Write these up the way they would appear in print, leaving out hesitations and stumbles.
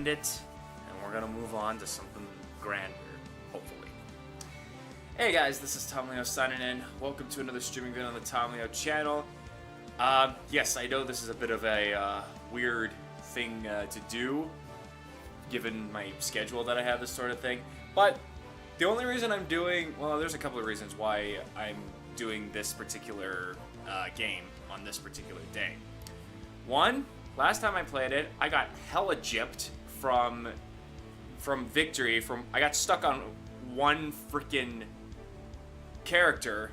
it, and we're gonna move on to something grander, hopefully. Hey guys, this is Tom Leo signing in. Welcome to another streaming video on the Tom Leo channel. Yes, I know this is a bit of a weird thing to do, given my schedule that I have, this sort of thing. But the only reason I'm doing, well, there's a couple of reasons why I'm doing this particular game on this particular day. One, last time I played it, I got hella gypped from victory. I got stuck on one freaking character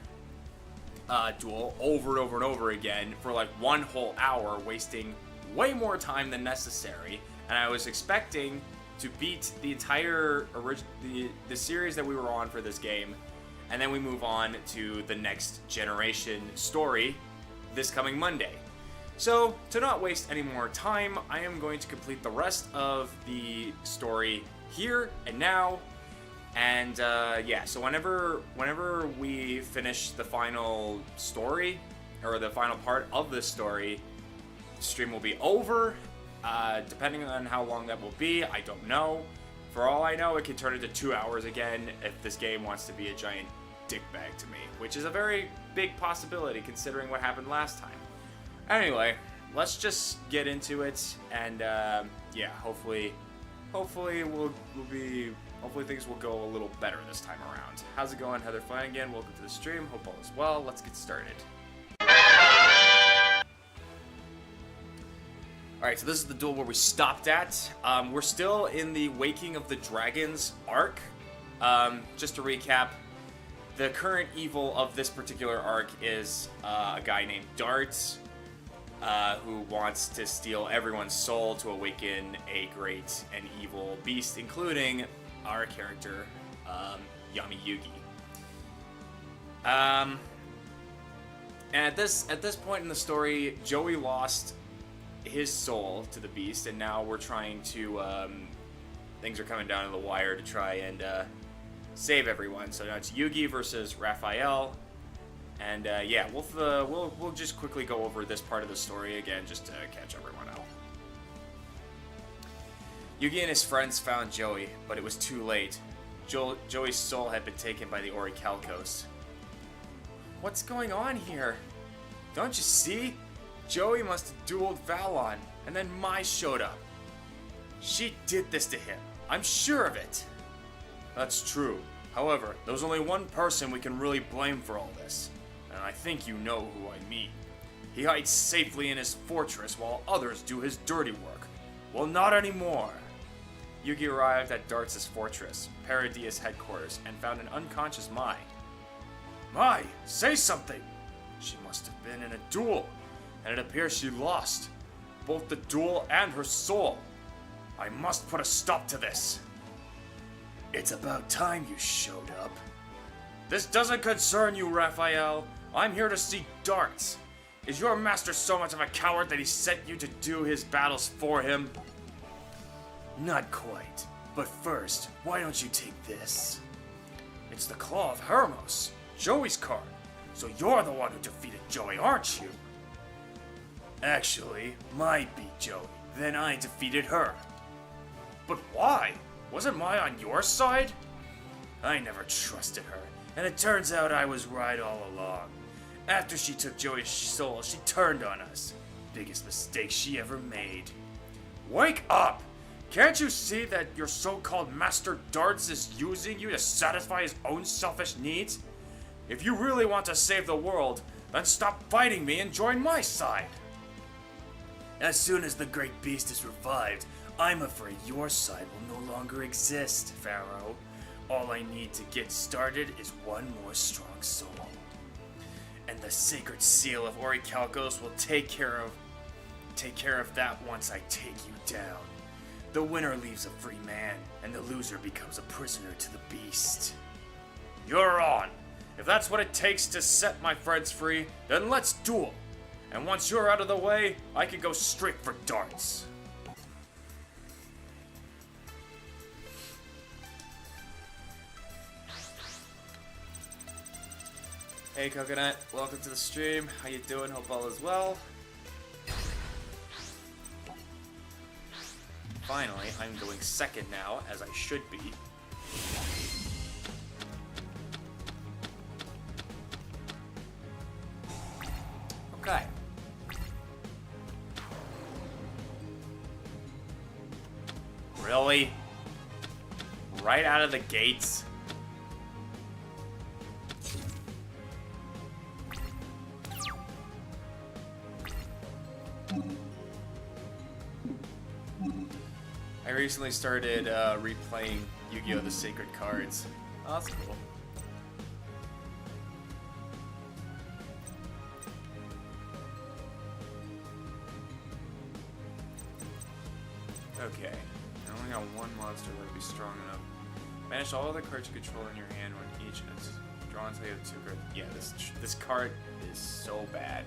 duel over and over and over again for like one whole hour, wasting way more time than necessary. And I was expecting to beat the entire the series that we were on for this game, and then we move on to the next generation story this coming Monday. So, to not waste any more time, I am going to complete the rest of the story here and now. And yeah, so whenever we finish the final story, or the final part of this story, the stream will be over. Depending on how long that will be, I don't know. For all I know, it could turn into 2 hours again if this game wants to be a giant dickbag to me, which is a very big possibility considering what happened last time. Anyway, let's just get into it, and yeah, hopefully things will go a little better this time around. How's it going, Heather Fine again? Welcome to the stream. Hope all is well. Let's get started. Alright, so this is the duel where we stopped at. We're still in the Waking of the Dragons arc. Just to recap, the current evil of this particular arc is a guy named Darts, who wants to steal everyone's soul to awaken a great and evil beast, including our character, Yami Yugi. And at this point in the story, Joey lost his soul to the beast, and now we're trying to things are coming down to the wire to try and save everyone. So now it's Yugi versus Raphael, and yeah, we'll just quickly go over this part of the story again just to catch everyone up. Yugi and his friends found Joey, but it was too late. Joey's soul had been taken by the orichalcos. What's going on here? Don't you see? Joey must have dueled Valon, and then Mai showed up. She did this to him. I'm sure of it. That's true. However, there's only one person we can really blame for all this, and I think you know who I mean. He hides safely in his fortress while others do his dirty work. Well, not anymore. Yugi arrived at Darts' fortress, Paradia's headquarters, and found an unconscious Mai. Mai, say something! She must have been in a duel, and it appears she lost both the duel and her soul. I must put a stop to this. It's about time you showed up. This doesn't concern you, Raphael. I'm here to see Darts. Is your master so much of a coward that he sent you to do his battles for him? Not quite. But first, why don't you take this? It's the Claw of Hermos, Joey's card. So you're the one who defeated Joey, aren't you? Actually, Mai beat Joey, then I defeated her. But why? Wasn't Mai on your side? I never trusted her, and it turns out I was right all along. After she took Joey's soul, she turned on us. Biggest mistake she ever made. Wake up! Can't you see that your so-called Master Darts is using you to satisfy his own selfish needs? If you really want to save the world, then stop fighting me and join my side. As soon as the great beast is revived, I'm afraid your side will no longer exist, Pharaoh. All I need to get started is one more strong soul. And the sacred seal of orichalcos will take care of that once I take you down. The winner leaves a free man, and the loser becomes a prisoner to the beast. You're on! If that's what it takes to set my friends free, then let's duel! And once you're out of the way, I can go straight for Darts. Hey Coconut, welcome to the stream. How you doing? Hope all is well. finally, I'm going second now, as I should be. Okay. Really? Right out of the gates? I recently started replaying Yu-Gi-Oh! The Sacred Cards. Oh, that's cool. Okay. I only got one monster that would be strong enough. Banish all other cards you control in your hand when each is drawn until you have 2 cards. Yeah, this card is so bad.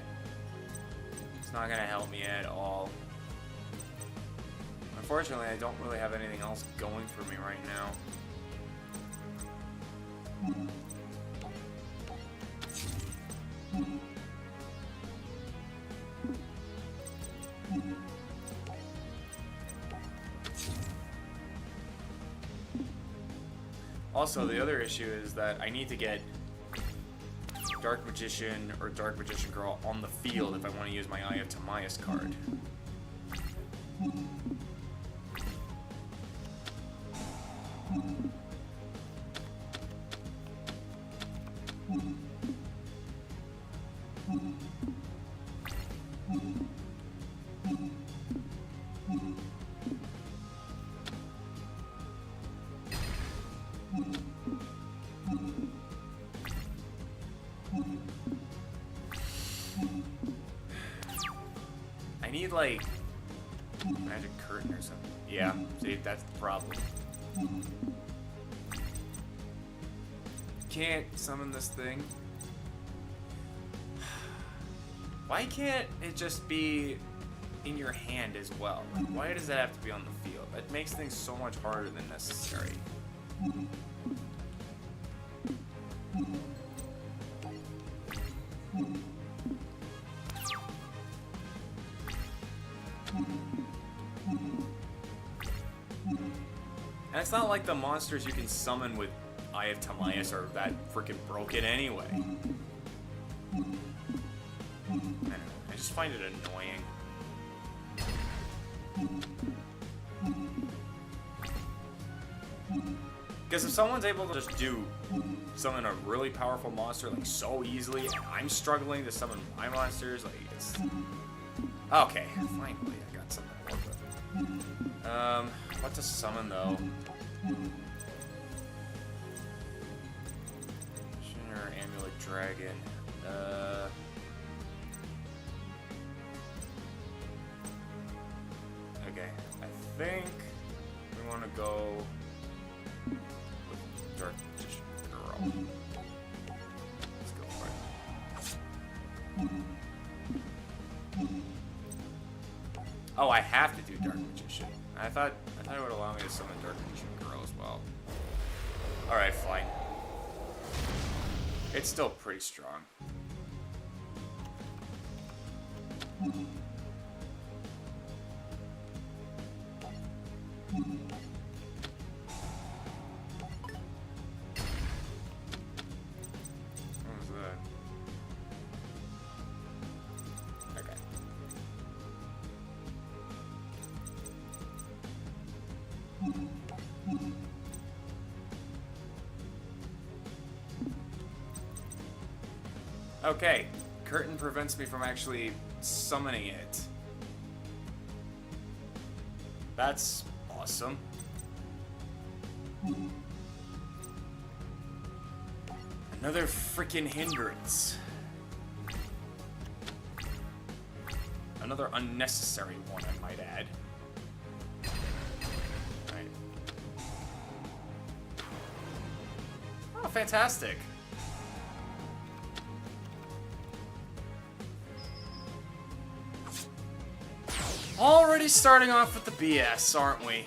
It's not gonna help me at all. Unfortunately, I don't really have anything else going for me right now. Also, the other issue is that I need to get Dark Magician or Dark Magician Girl on the field if I want to use my Eye of Timaeus card. I need, like, magic curtain or something. Yeah, see, that's the problem. Can't summon this thing. Why can't it just be in your hand as well? Like, why does that have to be on the field? That makes things so much harder than necessary. And it's not like the monsters you can summon with Eye of Timaeus are that freaking broken anyway. I don't know, I just find it annoying. Because if someone's able to just summon a really powerful monster like so easily, and I'm struggling to summon my monsters, like it's okay. Finally, I got something to work with. What to summon though? Or Amulet Dragon. Okay, I think we want to go with Dark Magician Girl. Let's go for it. Oh, I have to do Dark Magician. I thought it would allow me to summon Dark Magician Girl as well. Alright, fine. It's still pretty strong. What was that? Okay. Okay, curtain prevents me from actually summoning it. That's awesome. Another freaking hindrance. Another unnecessary one, I might add. Right. Oh, fantastic. Already starting off with the BS, aren't we?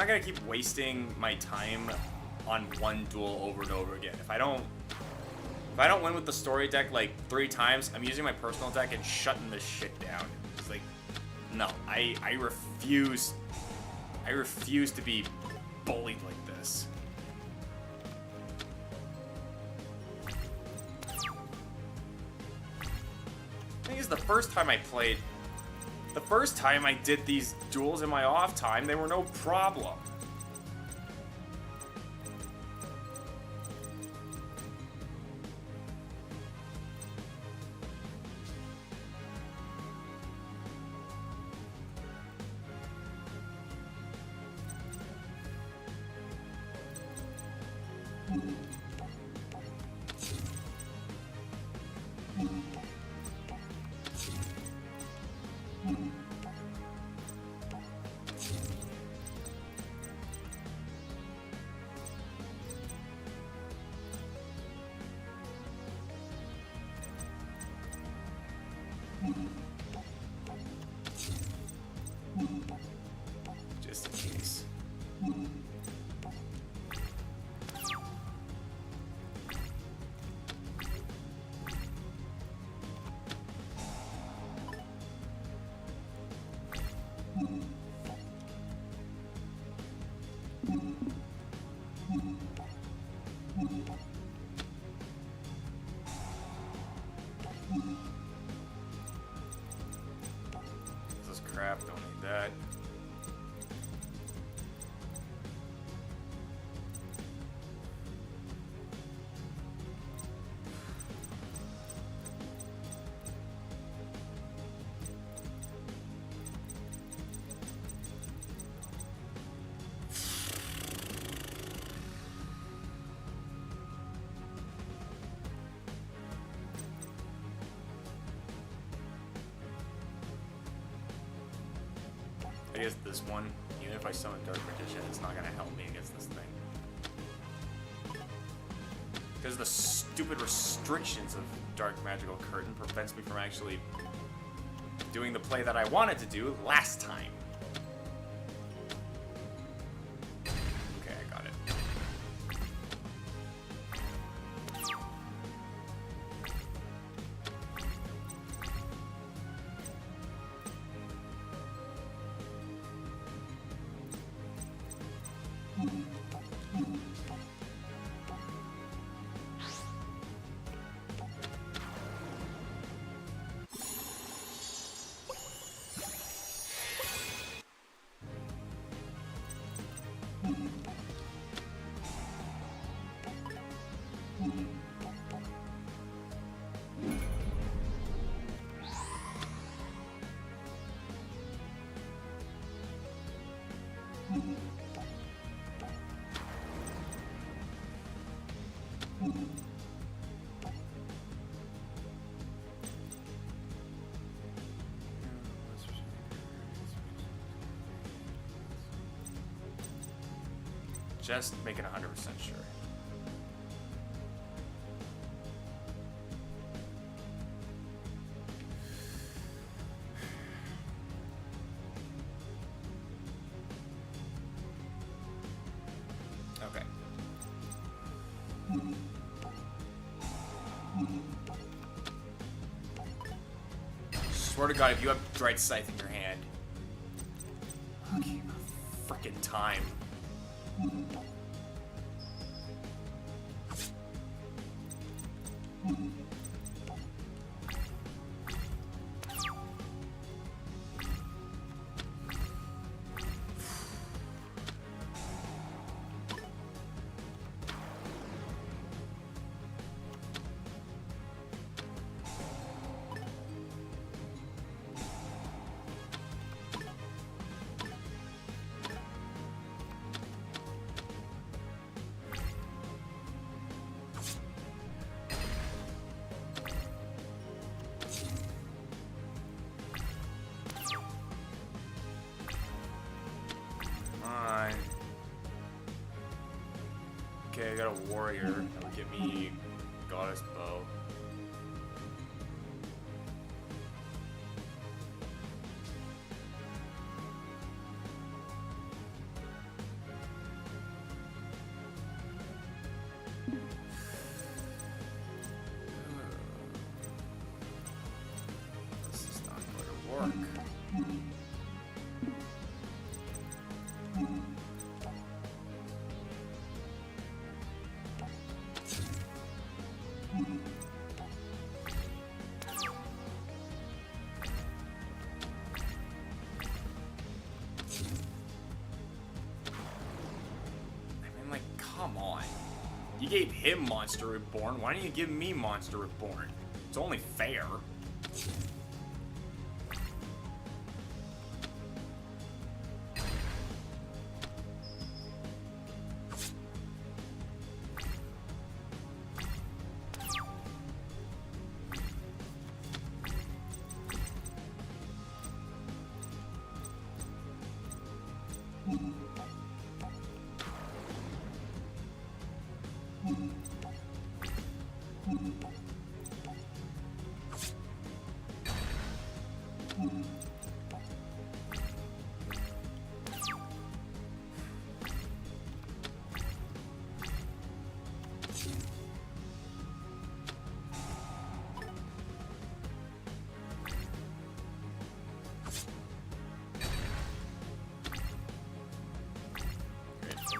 not gonna keep wasting my time on one duel over and over again. If I don't win with the story deck like 3 times, I'm using my personal deck and shutting this shit down. It's like, no, I refuse. I refuse to be bullied like this. The thing is, the first time I did these duels in my off time, they were no problem. Just in case. This is crap, don't need that. I guess this one, even if I summon Dark Magician, it's not gonna help me against this thing. Because the stupid restrictions of Dark Magical Curtain prevents me from actually doing the play that I wanted to do last time. Okay, I got it. Just making 100% sure. Okay. Swear to God, if you have Dried Scythe in your hand, okay, frickin' time. Okay, I got a warrior. That would get me goddess bow. gave him Monster Reborn. Why don't you give me Monster Reborn? It's only fair.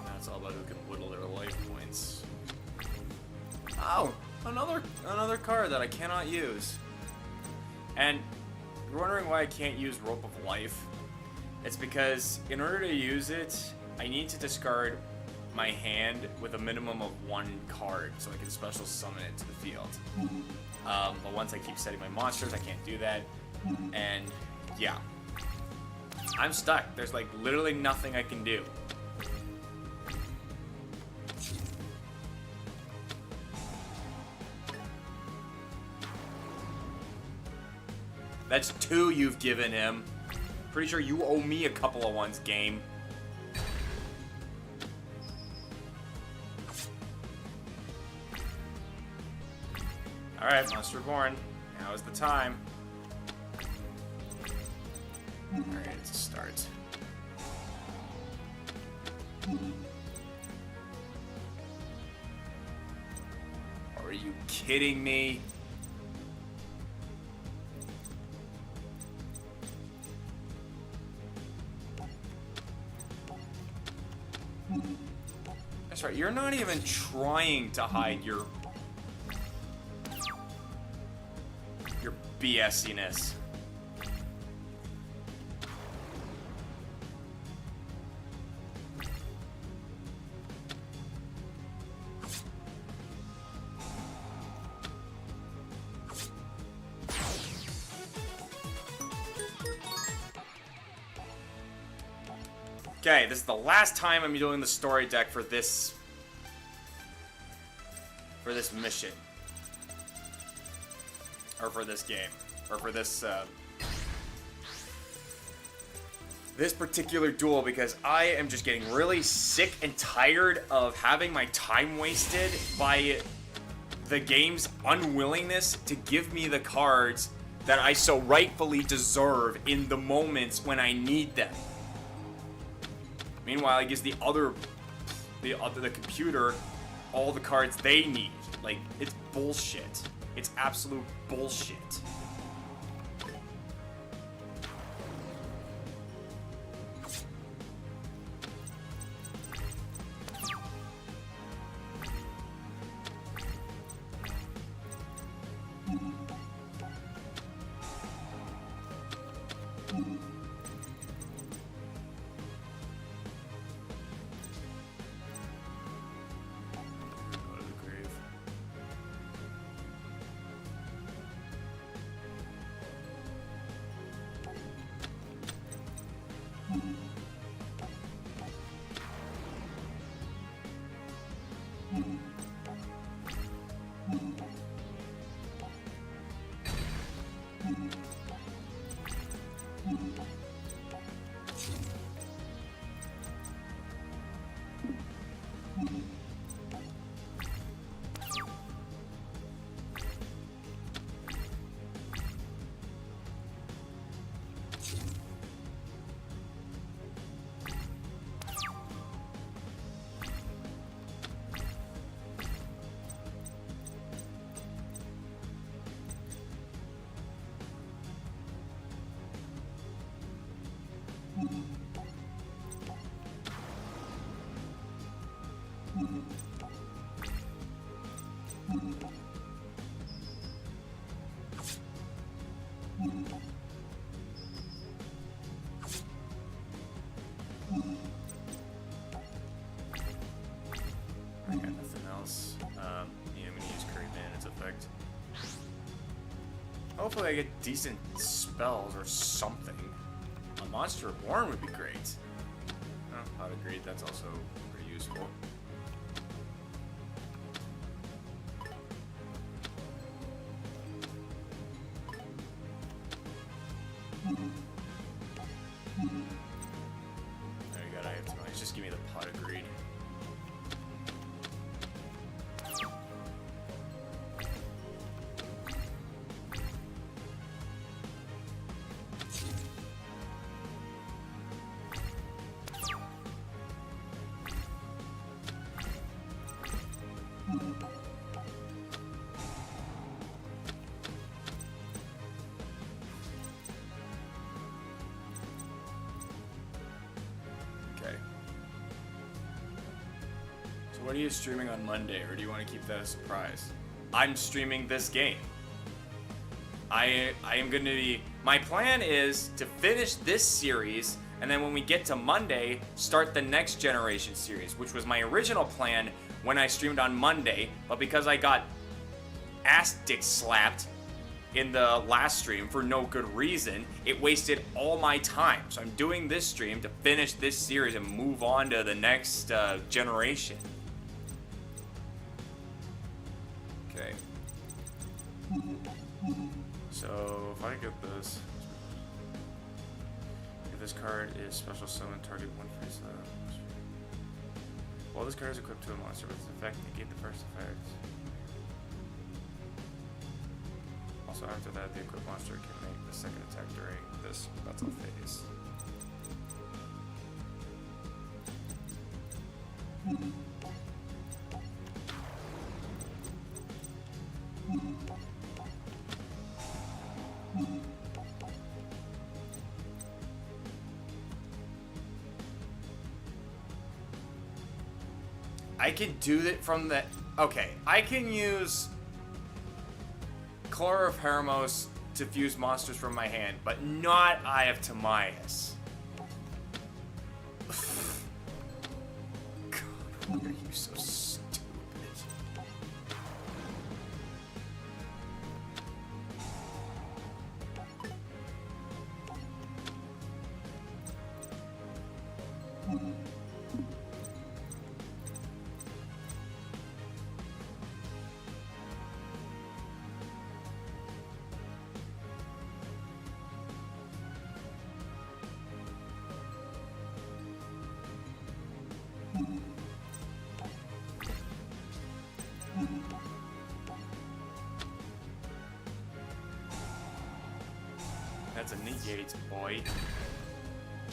That's all about who can whittle their life points. Oh, another card that I cannot use. And you're wondering why I can't use Rope of Life? It's because in order to use it, I need to discard my hand with a minimum of 1 card so I can special summon it to the field. But once I keep setting my monsters, I can't do that. And yeah, I'm stuck. There's like literally nothing I can do. That's 2 you've given him. Pretty sure you owe me a couple of ones, game. Alright, Monster Reborn. Now is the time. Alright, it's a start. Are you kidding me? That's right, you're not even trying to hide your BS-iness. Okay, this is the last time I'm doing the story deck for this mission. Or for this game. Or for this this particular duel, because I am just getting really sick and tired of having my time wasted by the game's unwillingness to give me the cards that I so rightfully deserve in the moments when I need them. Meanwhile, it gives the computer all the cards they need. Like, it's bullshit. It's absolute bullshit. I got nothing else. Hopefully I get decent spells or something. A Monster Reborn would be great. Oh, I'd agree, that's also pretty useful. There you go, I have to just give me the pot of greed. What are you streaming on Monday, or do you want to keep that a surprise? I'm streaming this game. I am going to be... My plan is to finish this series, and then when we get to Monday, start the next generation series, which was my original plan when I streamed on Monday, but because I got ass dick slapped in the last stream for no good reason, it wasted all my time. So I'm doing this stream to finish this series and move on to the next generation. Okay. So if I get this, if this card is special summon, target one face up. Well, this card is equipped to a monster with its effect, negate the first effect. Also, after that, the equipped monster can make the second attack during this battle phase. I can do it from the... Okay, I can use Chlor of Hermos to fuse monsters from my hand, but not Eye of Timaeus. God, why are you so stupid? That's a negate, boy.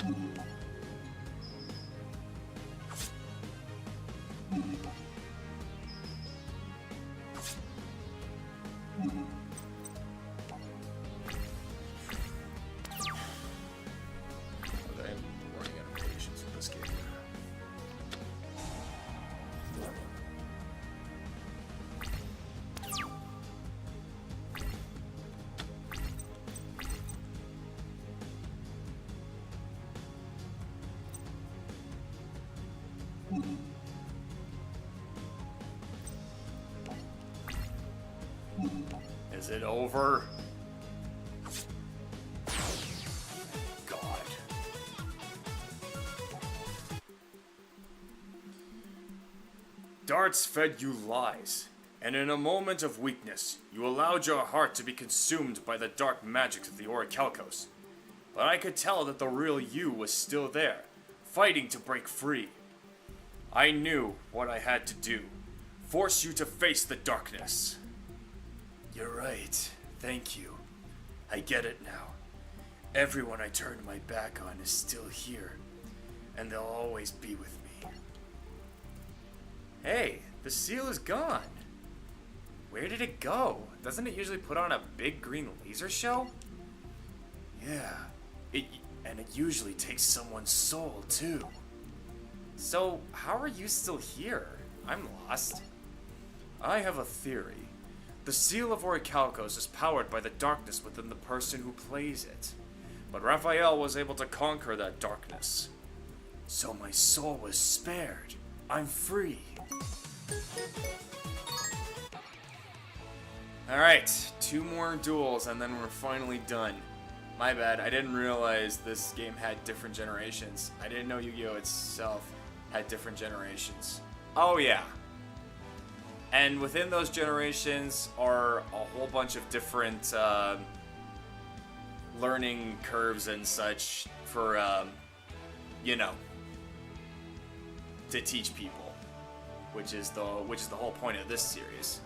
I'm running out of patience with this game. Is it over? God. Darts fed you lies, and in a moment of weakness, you allowed your heart to be consumed by the dark magic of the Orichalcos. But I could tell that the real you was still there, fighting to break free. I knew what I had to do. Force you to face the darkness. You're right. Thank you. I get it now. Everyone I turned my back on is still here, and they'll always be with me. Hey, the seal is gone. Where did it go? Doesn't it usually put on a big green laser show? Yeah, and it usually takes someone's soul too. So, how are you still here? I'm lost. I have a theory. The seal of Orichalcos is powered by the darkness within the person who plays it. But Raphael was able to conquer that darkness. So my soul was spared. I'm free. Alright, 2 more duels and then we're finally done. My bad, I didn't realize this game had different generations. I didn't know Yu-Gi-Oh! Itself had different generations. Oh yeah. And within those generations are a whole bunch of different learning curves and such for, you know, to teach people, which is the whole point of this series.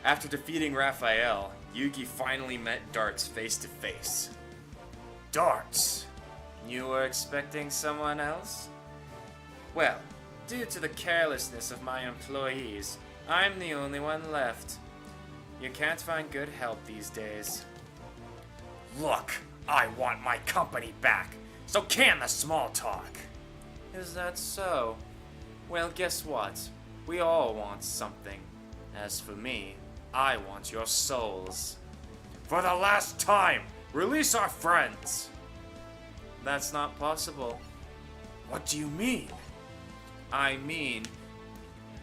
After defeating Raphael, Yugi finally met Darts face to face. Darts! You were expecting someone else? Well, due to the carelessness of my employees, I'm the only one left. You can't find good help these days. Look, I want my company back, so can the small talk. Is that so? Well, guess what? We all want something. As for me, I want your souls. For the last time, release our friends! That's not possible. What do you mean? I mean,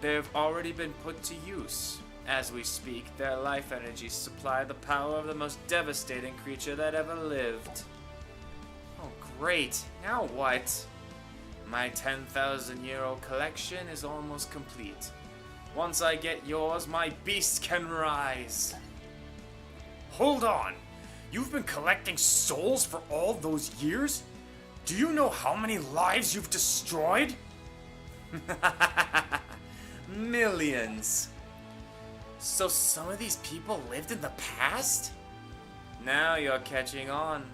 they've already been put to use. As we speak, their life energies supply the power of the most devastating creature that ever lived. Oh, great. Now what? My 10,000-year-old collection is almost complete. Once I get yours, my beast can rise. Hold on. You've been collecting souls for all those years? Do you know how many lives you've destroyed? Millions. So some of these people lived in the past? Now you're catching on.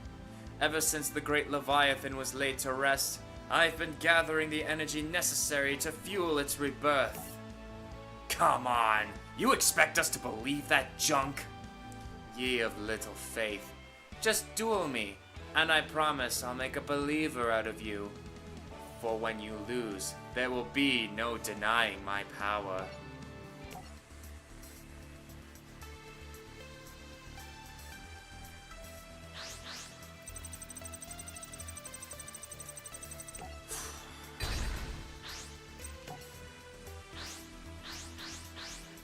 Ever since the great Leviathan was laid to rest, I've been gathering the energy necessary to fuel its rebirth. Come on, you expect us to believe that junk? Ye of little faith. Just duel me, and I promise I'll make a believer out of you. For when you lose, there will be no denying my power.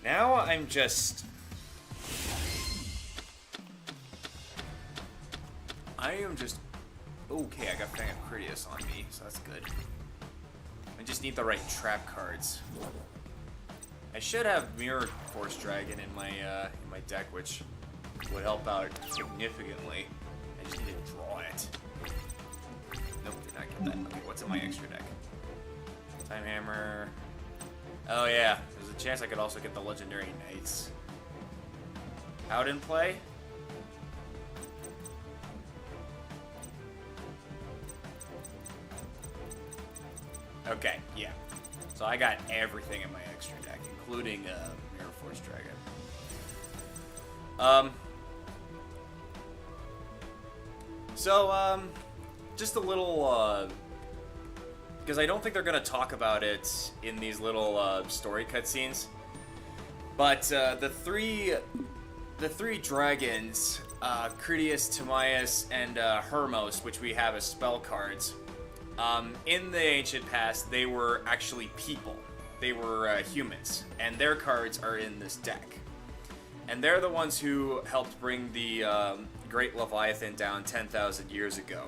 Now I'm just... Okay, I got Fang of Critias on me, so that's good. I just need the right trap cards. I should have Mirror Force Dragon in my deck, which would help out significantly. I just need to draw it. Nope, did not get that. Okay, what's in my extra deck? Time Hammer. Oh yeah, there's a chance I could also get the Legendary Knights. Out in play? Okay, yeah. So I got everything in my extra deck, including Mirror Force Dragon. Just a little, because I don't think they're going to talk about it in these little story cutscenes. But the three dragons, Critias, Timaeus, and Hermos, which we have as spell cards, in the ancient past, they were actually people. They were humans, and their cards are in this deck. And they're the ones who helped bring the Great Leviathan down 10,000 years ago.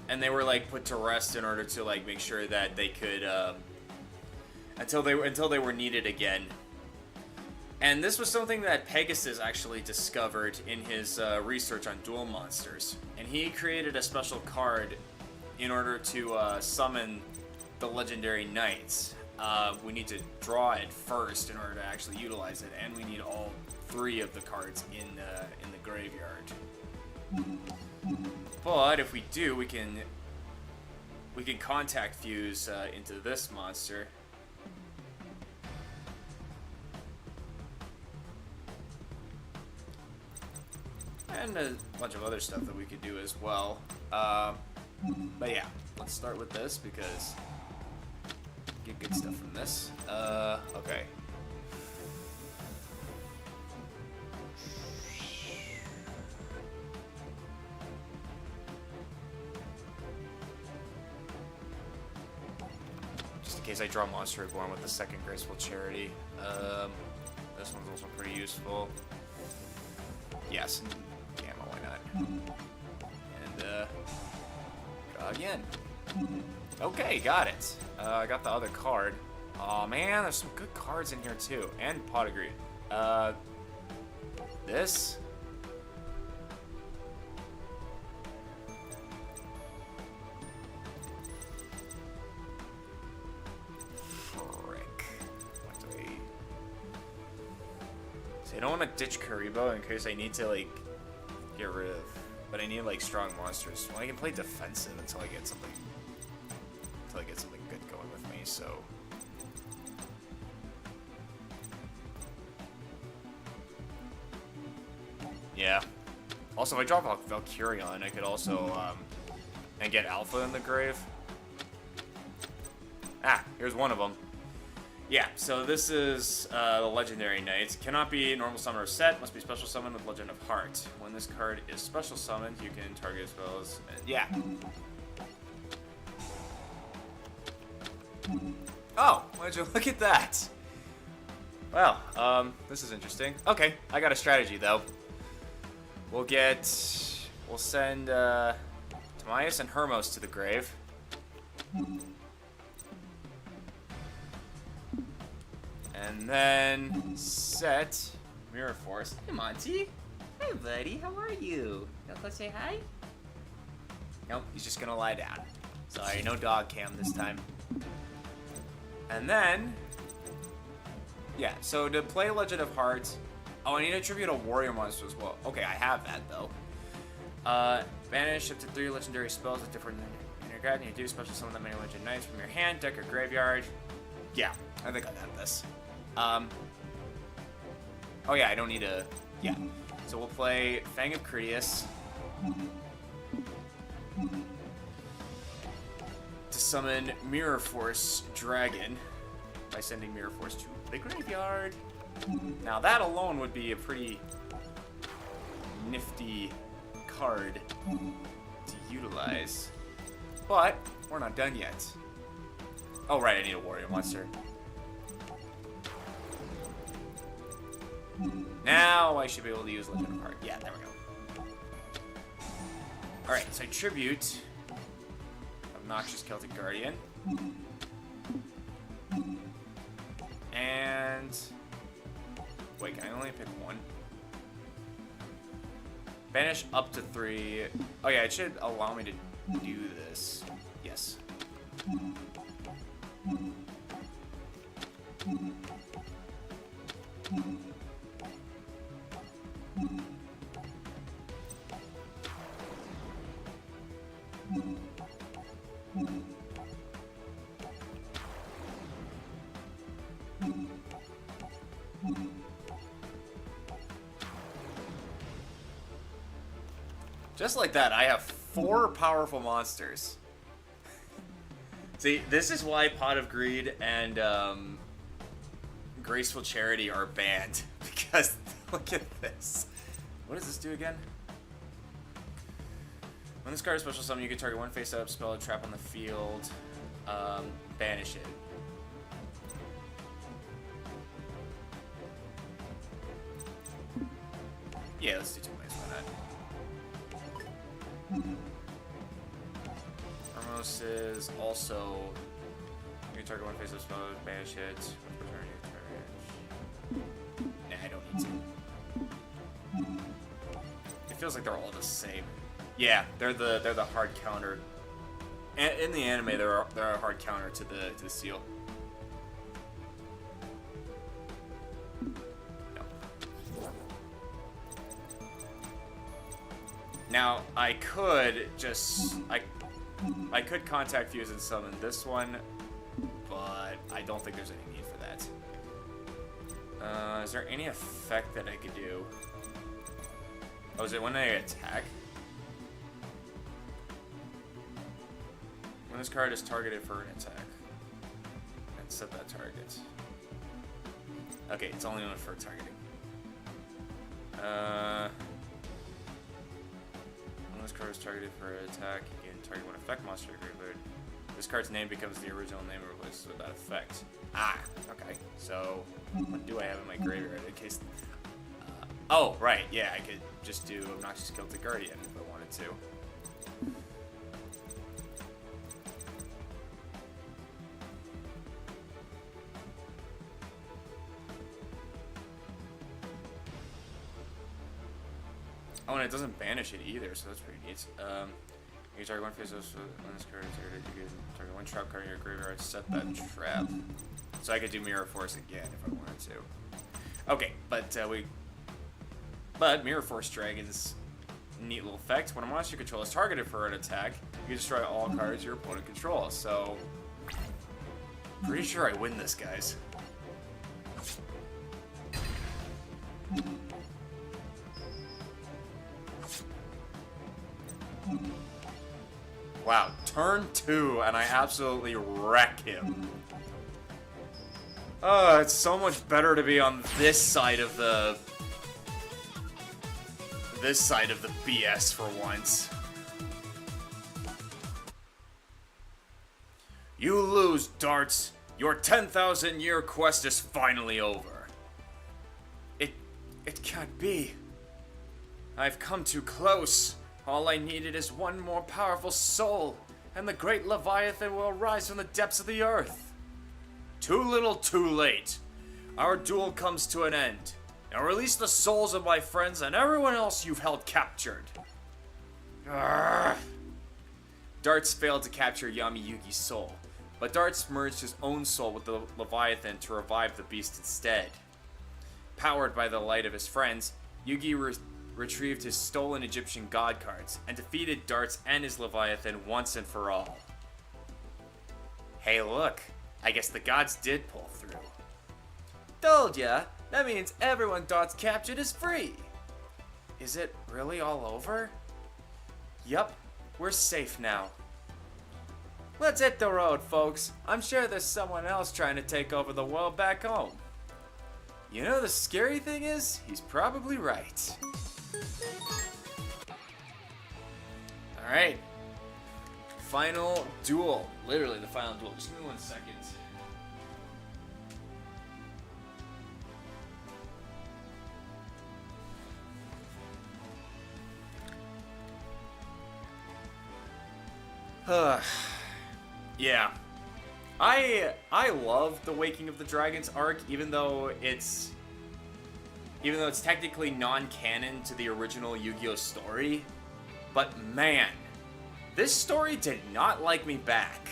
And they were like put to rest in order to like make sure that they could until they were needed again. And this was something that Pegasus actually discovered in his research on duel monsters, and he created a special card in order to summon the legendary knights. We need to draw it first in order to actually utilize it, and we need all 3 of the cards in the graveyard. But if we do, we can contact fuse into this monster. And a bunch of other stuff that we could do as well. But yeah, let's start with this because get good stuff from this. Okay. just in case I draw Monster Reborn with the second Graceful Charity. This one's also pretty useful. Yes, Gamma, why not? And, draw again. Okay, got it. I got the other card. Aw, man, there's some good cards in here, too. And Pot of Greed. This? Frick. What do I... So I don't want to ditch Karibo in case I need to, like, get rid of... But I need, like, strong monsters. Well, I can play defensive until I get something... Until I get something good going with me, so... Yeah. Also, if I drop Valkyrion, I could also, and get Alpha in the grave. Ah, here's one of them. Yeah, so this is the Legendary Knight. Cannot be normal summon or set, must be special summon with Legend of Heart. When this card is special summoned, you can target spells. And yeah. Oh, why'd you look at that? Well, this is interesting. Okay, I got a strategy though. We'll send Timaeus and Hermos to the grave. And then set Mirror Force. Hey, Monty. Hey, buddy. How are you? Don't go say hi? Nope, he's just gonna lie down. Sorry, no dog cam this time. And then, yeah, so to play Legend of Heart, oh, I need to tribute a warrior monster as well. Okay, I have that though. Banish up to 3 legendary spells with different in your deck, and you do special summon the many legend knights from your hand, deck, or graveyard. Yeah, I think I got this. Oh yeah, I don't need a... Yeah. So we'll play Fang of Critias to summon Mirror Force Dragon by sending Mirror Force to the graveyard. Now that alone would be a pretty nifty card to utilize. But we're not done yet. Oh right, I need a warrior monster. Now I should be able to use Legend of Heart. Yeah, there we go. Alright, so I tribute Obnoxious Celtic Guardian. And... Wait, can I only pick one? Banish up to 3. Oh yeah, it should allow me to do this. Yes. Just like that, I have 4 powerful monsters. See, this is why Pot of Greed and Graceful Charity are banned. Because, look at this. What does this do again? When this card is special summon, you can target one face-up spell or trap on the field. Banish it. Yeah, let's do 2 ways. Why not? Hermos is also... You can target one face-up spell, banish it. Nah, I don't need to. It feels like they're all the same. Yeah, they're the hard counter. In the anime, they're a hard counter to the seal. Now, I could just... I could Contact Fuse and summon this one, but I don't think there's any need for that. Is there any effect that I could do? Oh, is it when I attack? When this card is targeted for an attack. And set that target. Okay, it's only one for targeting. When this card is targeted for an attack, you can target one effect monster graveyard. This card's name becomes the original name and replaces with that effect. Ah, okay. So, what do I have in my graveyard in case... oh, right, yeah, I could just do Obnoxious Celtic Guardian if I wanted to. Oh, and it doesn't banish it either, so that's pretty neat. You target one face when this card is targeted, you can target one trap card in your graveyard, set that trap. So I could do Mirror Force again if I wanted to. Okay, but Mirror Force Dragon's neat little effect. When a monster you control is targeted for an attack, you destroy all cards your opponent controls. So, pretty sure I win this, guys. Wow, turn 2, and I absolutely wreck him. Oh, it's so much better to be on this side of the... BS for once. You lose, Darts. Your 10,000-year quest is finally over. It can't be. I've come too close. All I needed is one more powerful soul, and the great Leviathan will arise from the depths of the earth. Too little, too late. Our duel comes to an end. Now release the souls of my friends and everyone else you've held captured. Arrgh. Darts failed to capture Yami Yugi's soul, but Darts merged his own soul with the Leviathan to revive the beast instead. Powered by the light of his friends, Yugi retrieved his stolen Egyptian god cards and defeated Darts and his Leviathan once and for all. Hey look, I guess the gods did pull through. Told ya, that means everyone Darts captured is free. Is it really all over? Yup, we're safe now. Let's hit the road, folks. I'm sure there's someone else trying to take over the world back home. You know the scary thing is, he's probably right. Alright. Final duel. Literally the final duel. Just give me 1 second. Yeah. I love the Waking of the Dragons arc, even though it's technically non-canon to the original Yu-Gi-Oh story. But man, this story did not like me back.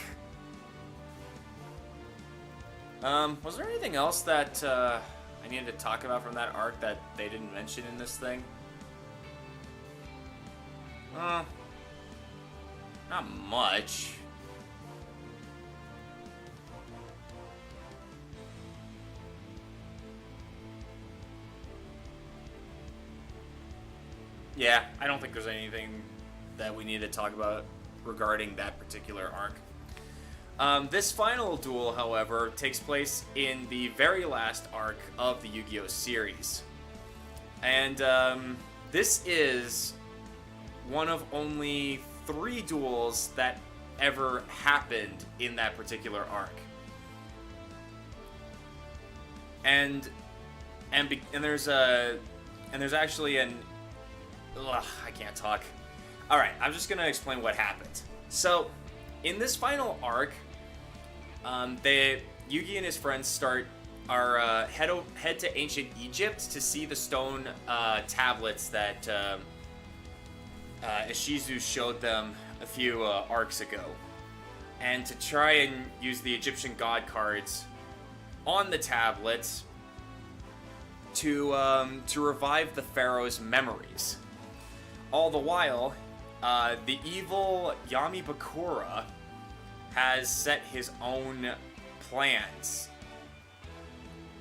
Was there anything else that I needed to talk about from that arc that they didn't mention in this thing? Not much. Yeah, I don't think there's anything that we need to talk about regarding that particular arc. This final duel, however, takes place in the very last arc of the Yu-Gi-Oh! Series. And this is one of only 3 duels that ever happened in that particular arc. And there's actually an... Ugh, I can't talk. Alright, I'm just gonna explain what happened. So, in this final arc, Yugi and his friends head to ancient Egypt to see the stone tablets that Ishizu showed them a few arcs ago, and to try and use the Egyptian god cards on the tablets to revive the pharaoh's memories. All the while, the evil Yami Bakura has set his own plans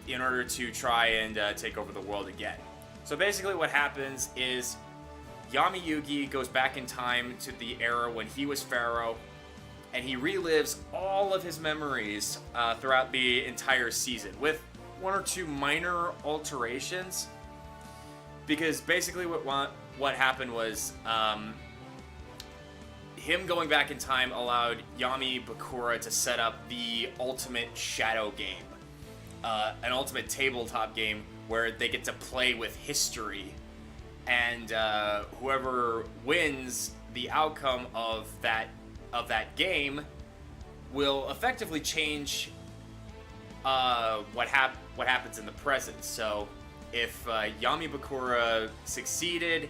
in order to try and take over the world again. So basically what happens is Yami Yugi goes back in time to the era when he was pharaoh, and he relives all of his memories throughout the entire season, with 1 or 2 minor alterations. Because basically what happened was him going back in time allowed Yami Bakura to set up the ultimate shadow game, an ultimate tabletop game where they get to play with history, and whoever wins the outcome of that game will effectively change what happens in the present. So if Yami Bakura succeeded,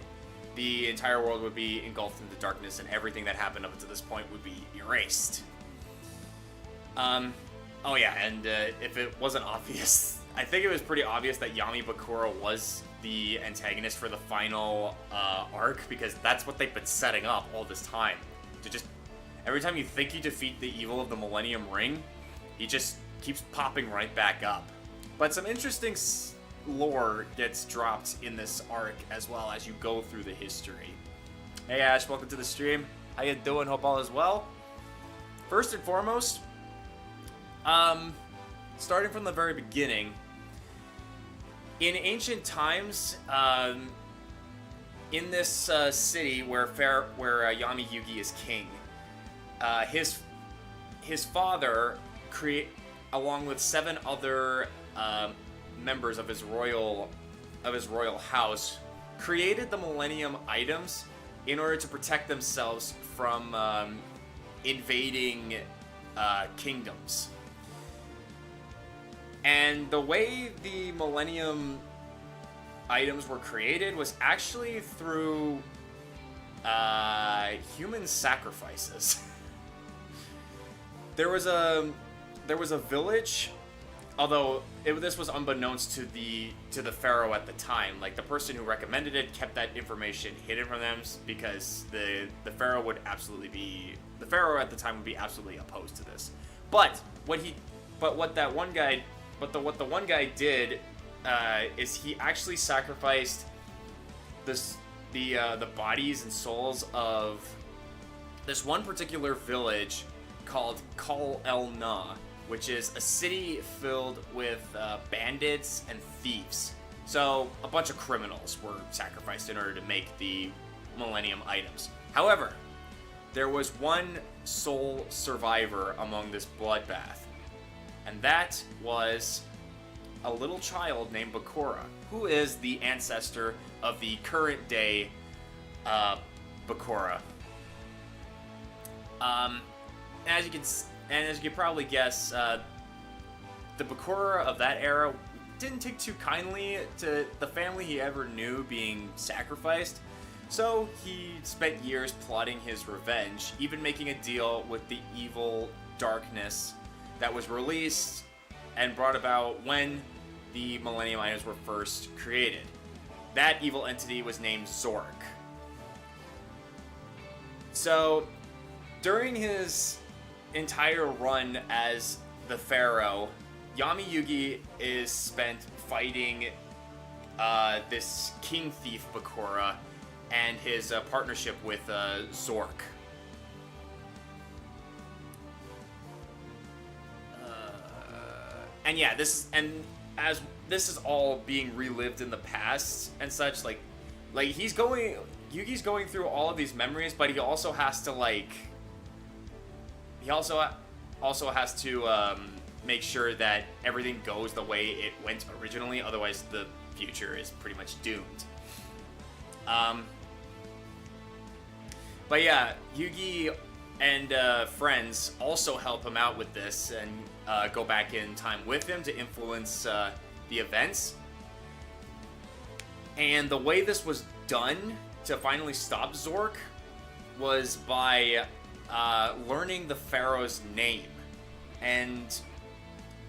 the entire world would be engulfed into darkness, and everything that happened up to this point would be erased. Oh yeah, and if it wasn't obvious, I think it was pretty obvious that Yami Bakura was the antagonist for the final arc, because that's what they've been setting up all this time. To just, every time you think you defeat the evil of the Millennium Ring, he just keeps popping right back up. But some interesting lore gets dropped in this arc as well as you go through the history. Hey Ash, welcome to the stream. How you doing? Hope all is well. First and foremost, starting from the very beginning, in ancient times, in this city where Yami Yugi is king, his father along with 7 other members of his royal house, created the Millennium items in order to protect themselves from invading kingdoms. And the way the Millennium items were created was actually through human sacrifices. There was a village, although this was unbeknownst to the pharaoh at the time. Like, the person who recommended it kept that information hidden from them because the pharaoh at the time would be absolutely opposed to this. But what the one guy did is he actually sacrificed the bodies and souls of this one particular village called Kal El Na, which is a city filled with bandits and thieves. So a bunch of criminals were sacrificed in order to make the Millennium items. However, there was one sole survivor among this bloodbath, and that was a little child named Bakura, who is the ancestor of the current day Bakura. As you can probably guess, the Bakura of that era didn't take too kindly to the family he ever knew being sacrificed, so he spent years plotting his revenge, even making a deal with the evil darkness that was released and brought about when the Millennium items were first created. That evil entity was named Zork. So, during his entire run as the Pharaoh, Yami Yugi is spent fighting this king thief Bakura and his partnership with Zork. And yeah, this is all being relived in the past and such. Like Yugi's going through all of these memories, but he also has to make sure that everything goes the way it went originally. Otherwise, the future is pretty much doomed. But yeah, Yugi and friends also help him out with this and go back in time with him to influence the events. And the way this was done to finally stop Zork was by learning the Pharaoh's name. And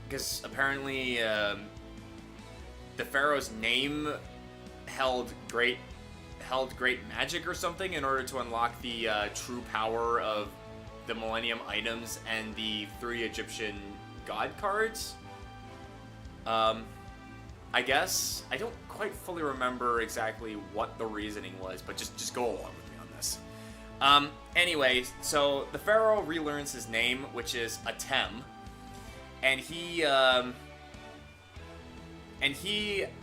because apparently the Pharaoh's name held great magic or something in order to unlock the true power of the Millennium items and the 3 Egyptian god cards. I guess I don't quite fully remember exactly what the reasoning was, but just go along with me on this. Anyway, so the Pharaoh relearns his name, which is Atem, and he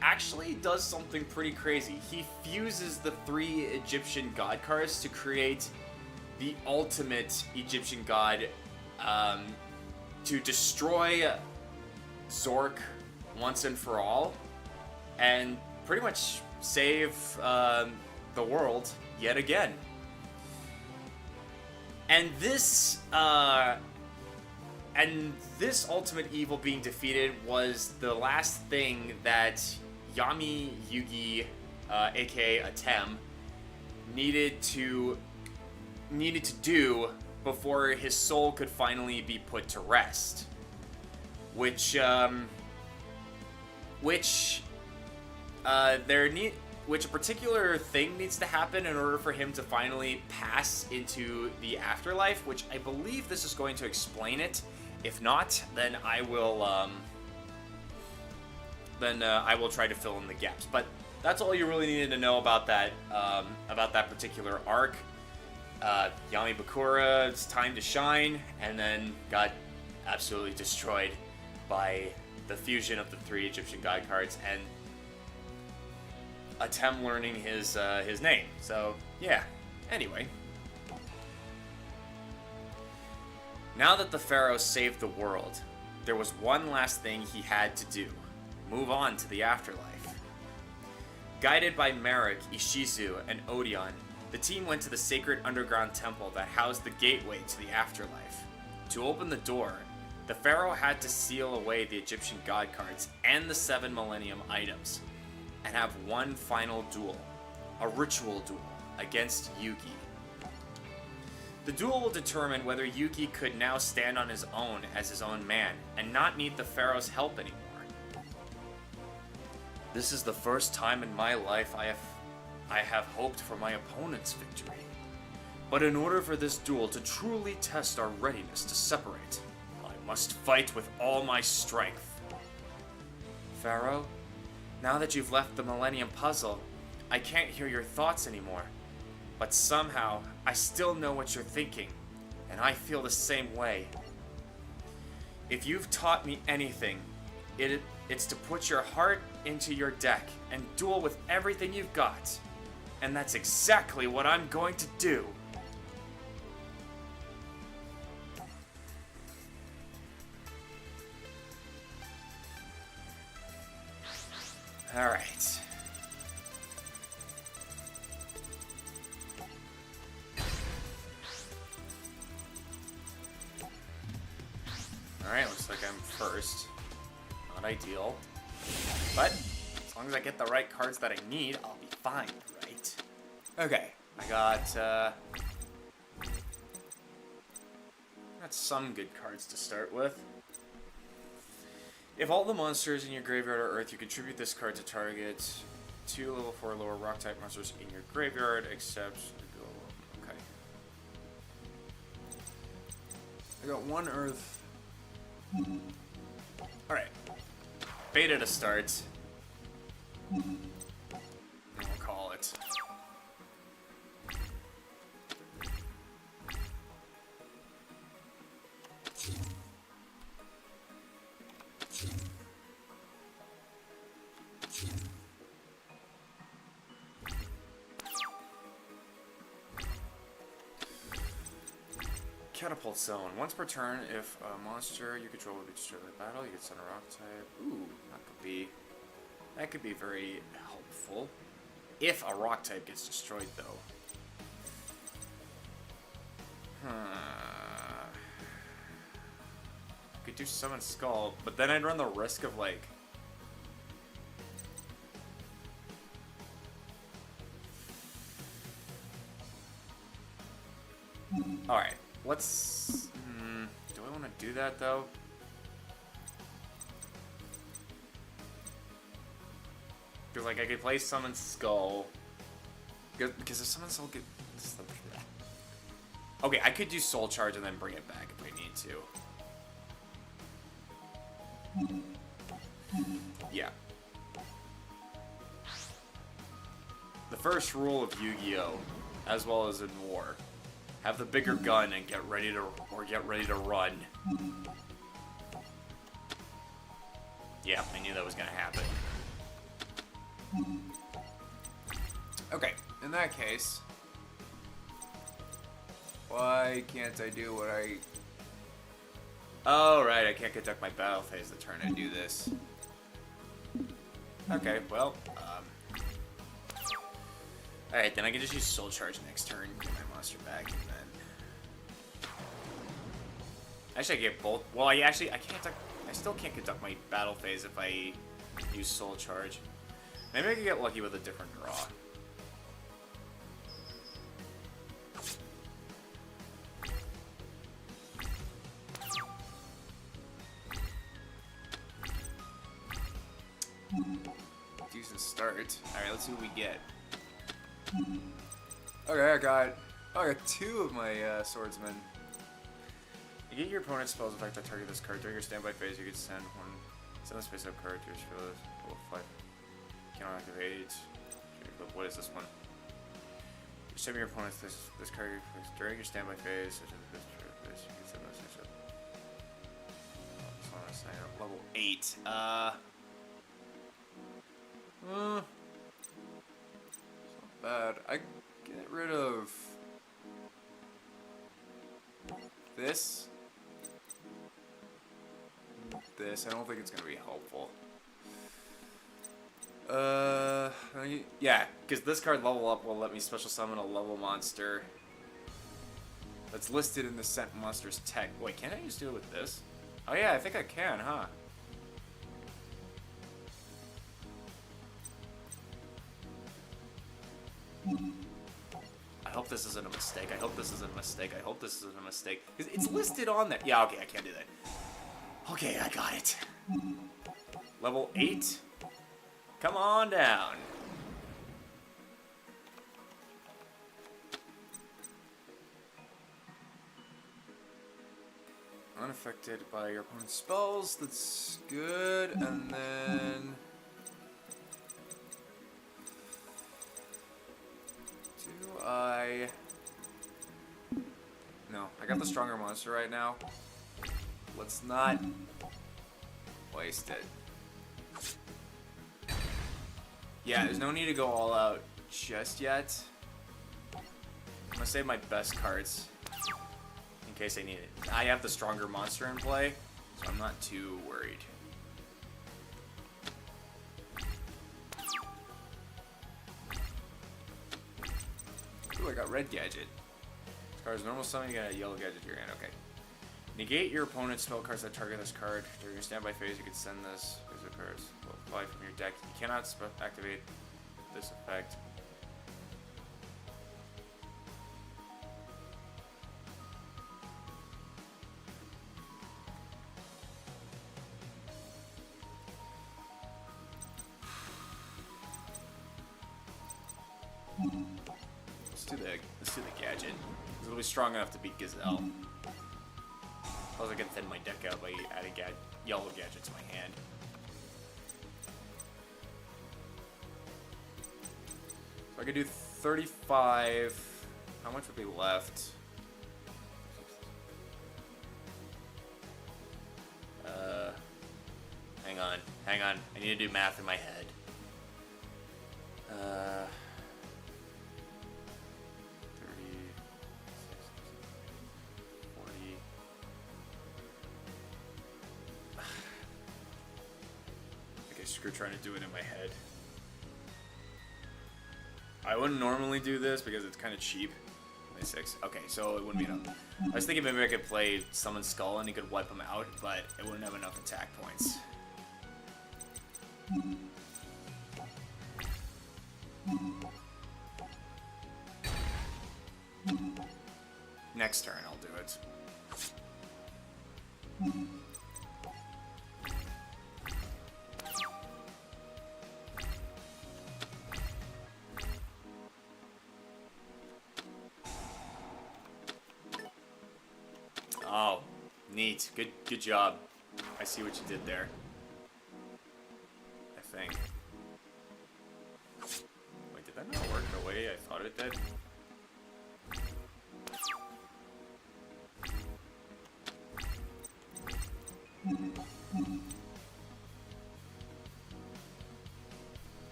actually does something pretty crazy. He fuses the 3 Egyptian god cards to create the ultimate Egyptian god to destroy Zork once and for all, and pretty much save the world yet again. And this ultimate evil being defeated was the last thing that Yami Yugi, aka Atem, needed to do before his soul could finally be put to rest. Which a particular thing needs to happen in order for him to finally pass into the afterlife, which I believe this is going to explain it. If not, then I will try to fill in the gaps. But that's all you really needed to know about that particular arc. Yami Bakura's time to shine, and then got absolutely destroyed by the fusion of the 3 Egyptian god cards and Atem learning his name. So yeah. Anyway, now that the pharaoh saved the world, there was one last thing he had to do: move on to the afterlife. Guided by Merrick, Ishizu, and Odeon, the team went to the sacred underground temple that housed the gateway to the afterlife. To open the door, the pharaoh had to seal away the Egyptian god cards and the 7 Millennium items, and have one final duel, a ritual duel, against Yugi. The duel will determine whether Yugi could now stand on his own as his own man, and not need the pharaoh's help anymore. This is the first time in my life I have hoped for my opponent's victory. But in order for this duel to truly test our readiness to separate, I must fight with all my strength. Pharaoh, now that you've left the Millennium Puzzle, I can't hear your thoughts anymore. But somehow, I still know what you're thinking, and I feel the same way. If you've taught me anything, it's to put your heart into your deck and duel with everything you've got. And that's exactly what I'm going to do. Alright. Alright, looks like I'm first. Not ideal. But, as long as I get the right cards that I need, I'll be fine, right? Okay, I got some good cards to start with. If all the monsters in your graveyard are Earth, you contribute this card to target 2 level 4 lower rock type monsters in your graveyard, except... Okay. I got 1 Earth. Alright. Beta to start. And we'll call it. Catapult Zone. Once per turn, if a monster you control will be destroyed by battle, you can send a rock type. Ooh, that could be very helpful. If a rock type gets destroyed, though. Could do Summon Skull, but then I'd run the risk of, like... Alright, let's... do I want to do that, though? Because, like, I could play Summon Skull. Because if Summon Skull gets... Okay, I could do Soul Charge and then bring it back if I need to. Yeah. The first rule of Yu-Gi-Oh!, as well as in War, have the bigger gun and get ready to run. Yeah, I knew that was gonna happen. Okay, in that case, Why can't I do what I... Oh, right, I can't conduct my battle phase the turn I do this. Okay, well, alright, then I can just use Soul Charge next turn, get my monster back, and then... Actually, I get both. Well, I can't... I still can't conduct my battle phase if I use Soul Charge. Maybe I can get lucky with a different draw. Decent start. Alright, let's see what we get. Okay, I got 2 of my swordsmen. You get your opponent's spells effect that target this card. During your standby phase, you can send the space up card to your spell level 5. Cannot activate. What is this one? You send your opponent's this card during your standby phase. Such as this, you can send this space up. This one is level 8. It's not bad. I get rid of this. I don't think it's gonna be helpful. Yeah, because this card level up will let me special summon a level monster that's listed in the sent monster's tech. Wait, can I just do it with this? Oh yeah, I think I can, huh? I hope this isn't a mistake. I hope this isn't a mistake. I hope this isn't a mistake. Because it's listed on that. Yeah, okay, I can't do that. Okay, I got it. Level 8. Come on down. Unaffected by your opponent's spells. That's good. And then... No, I got the stronger monster right now. Let's not waste it. Yeah, there's no need to go all out just yet. I'm gonna save my best cards in case I need it. I have the stronger monster in play, so I'm not too worried. Ooh, I got red gadget. This card is normal summon, you got a yellow gadget to your hand. Okay. Negate your opponent's spell cards that target this card. During your standby phase, you can send this cards will apply from your deck. You cannot activate this effect. Let's do the gadget. It'll be strong enough to beat Gazelle. Plus I can thin my deck out by adding yellow gadget to my hand. So I could do 35. How much would be left? Hang on. I need to do math in my head. 40. Okay, screw trying to do it in my head. I wouldn't normally do this because it's kind of cheap. 6. Okay, so it wouldn't be enough. I was thinking maybe I could play Summon Skull and he could wipe him out, but it wouldn't have enough attack points. Next turn, I'll do it. Oh, neat. Good job. I see what you did there. I think. Wait, did that not work the way I thought it did?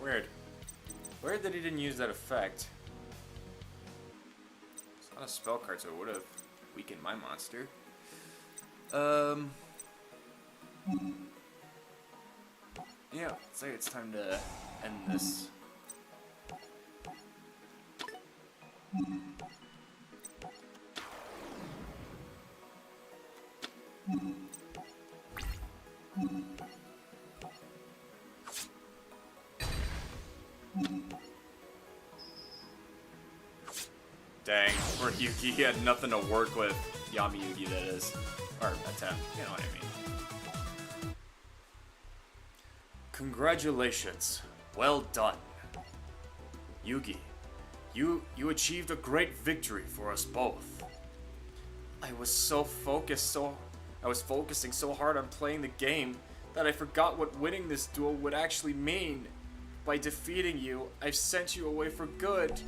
Weird. Weird that he didn't use that effect. It's not a spell card, so it would have weakened my monster. Yeah, looks like it's time to end this. Dang, poor Yugi, he had nothing to work with. Yami Yugi, that is. Or attempt, you know what I mean. Congratulations. Well done. Yugi, you achieved a great victory for us both. I was focusing so hard on playing the game that I forgot what winning this duel would actually mean. By defeating you, I've sent you away for good.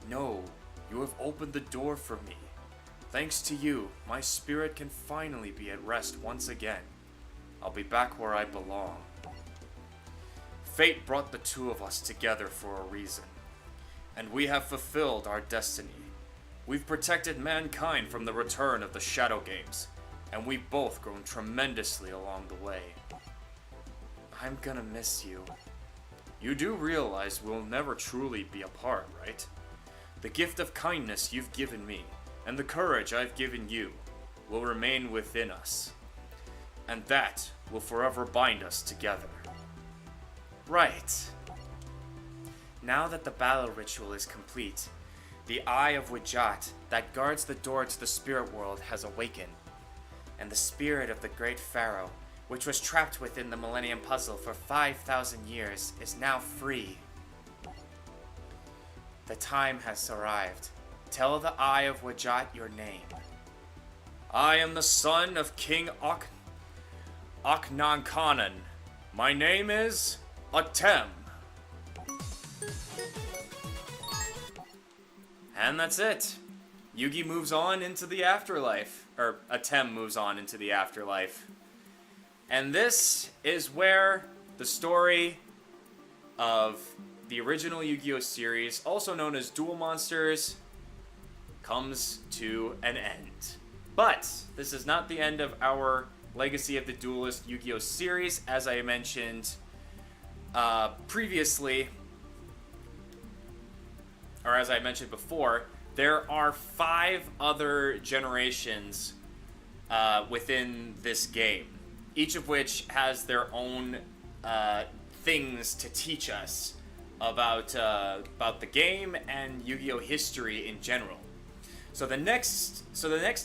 No, you have opened the door for me. Thanks to you, my spirit can finally be at rest once again. I'll be back where I belong. Fate brought the two of us together for a reason, and we have fulfilled our destiny. We've protected mankind from the return of the Shadow Games, and we've both grown tremendously along the way. I'm gonna miss you. You do realize we'll never truly be apart, right? The gift of kindness you've given me, and the courage I've given you, will remain within us. And that will forever bind us together. Right. Now that the battle ritual is complete, the Eye of Wijat that guards the door to the spirit world has awakened, and the spirit of the great pharaoh, which was trapped within the Millennium Puzzle for 5,000 years, is now free. The time has arrived. Tell the Eye of Wijat your name. I am the son of King Aknankanan. My name is Atem. And that's it. Yugi moves on into the afterlife. Or Atem moves on into the afterlife. And this is where the story of the original Yu-Gi-Oh! Series, also known as Duel Monsters, comes to an end. But this is not the end of our Legacy of the Duelist Yu-Gi-Oh! Series. As I mentioned previously, or as I mentioned before, there are 5 other generations within this game, each of which has their own things to teach us about the game and Yu-Gi-Oh! History in general. So the next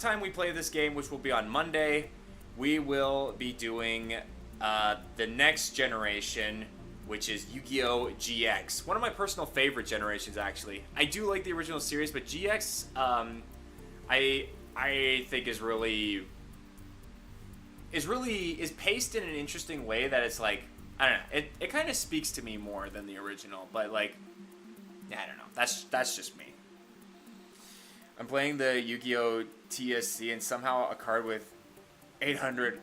time we play this game, which will be on Monday, we will be doing the next generation, which is Yu-Gi-Oh! GX. One of my personal favorite generations, actually. I do like the original series, but GX, I think is paced in an interesting way that it's like, I don't know, it kind of speaks to me more than the original, but like, I don't know, that's just me. I'm playing the Yu-Gi-Oh! TSC, and somehow a card with 800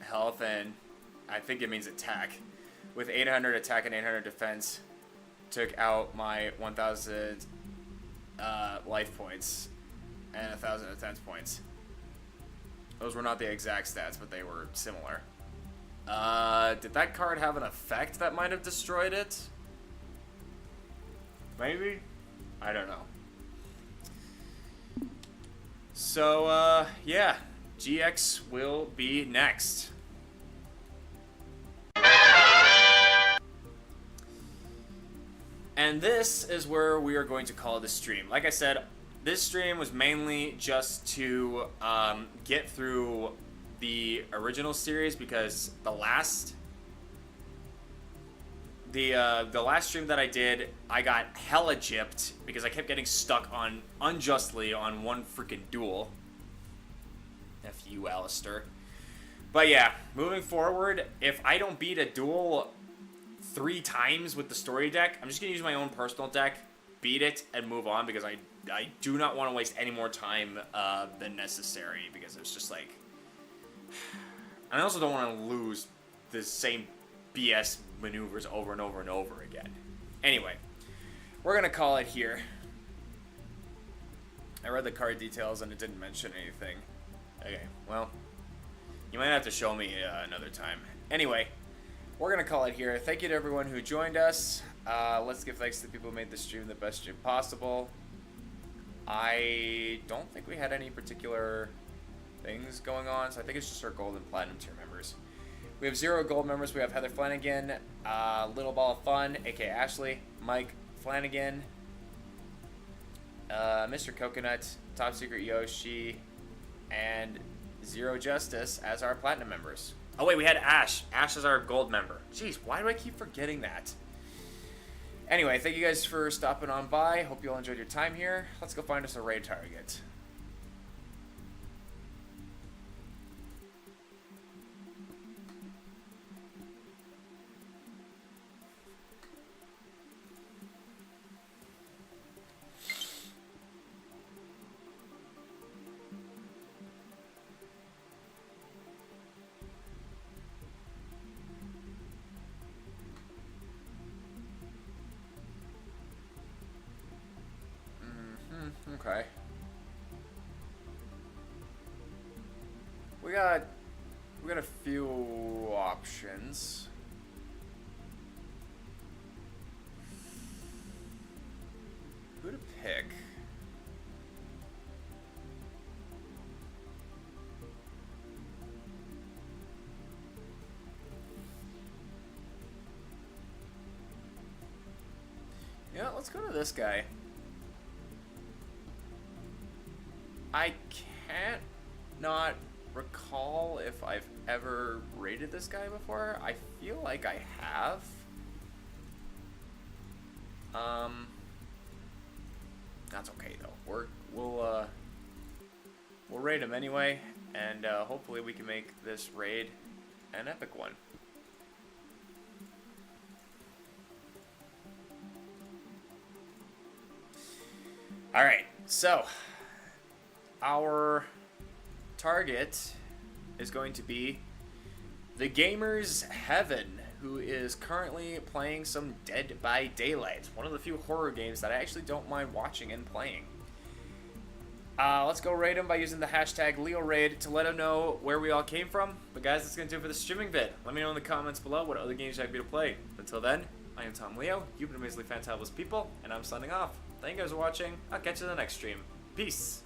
health and I think it means attack, with 800 attack and 800 defense, took out my 1,000 life points and 1,000 defense points. Those were not the exact stats, but they were similar. Did that card have an effect that might have destroyed it? Maybe? I don't know. So, yeah. GX will be next. And this is where we are going to call this stream. Like I said, this stream was mainly just to get through the original series, because the last stream that I did, I got hella gypped because I kept getting stuck on unjustly on one freaking duel. F you, Alistair. But yeah, moving forward, if I don't beat a duel 3 times with the story deck, I'm just gonna use my own personal deck, beat it, and move on, because I do not want to waste any more time than necessary, because it's just like, and I also don't want to lose the same BS maneuvers over and over and over again. Anyway, we're going to call it here. I read the card details and it didn't mention anything. Okay, well, you might have to show me another time. Anyway, we're going to call it here. Thank you to everyone who joined us. Let's give thanks to the people who made this stream the best stream possible. I don't think we had any particular things going on, so I think it's just our gold and platinum tier members. We have 0 gold members. We have Heather Flanagan, Little Ball of Fun, aka Ashley, Mike Flanagan, Mr. Coconut, Top Secret Yoshi, and Zero Justice as our platinum members. Oh wait, we had Ash. Ash is our gold member. Jeez, why do I keep forgetting that? Anyway, thank you guys for stopping on by. Hope you all enjoyed your time here. Let's go find us a raid target. Okay. We got a few options. Who to pick? Yeah, let's go to this guy. I can't not recall if I've ever rated this guy before. I feel like I have. That's okay though. We'll raid him anyway, and hopefully we can make this raid an epic one. All right, so our target is going to be the Gamer's Heaven, who is currently playing some Dead by Daylight, one of the few horror games that I actually don't mind watching and playing. Let's go raid him by using the hashtag LeoRaid to let him know where we all came from. But guys, that's going to do it for the streaming vid. Let me know in the comments below what other games you'd like me to play. Until then, I am Tom Leo, you've been amazingly fantabulous people, and I'm signing off. Thank you guys for watching. I'll catch you in the next stream. Peace.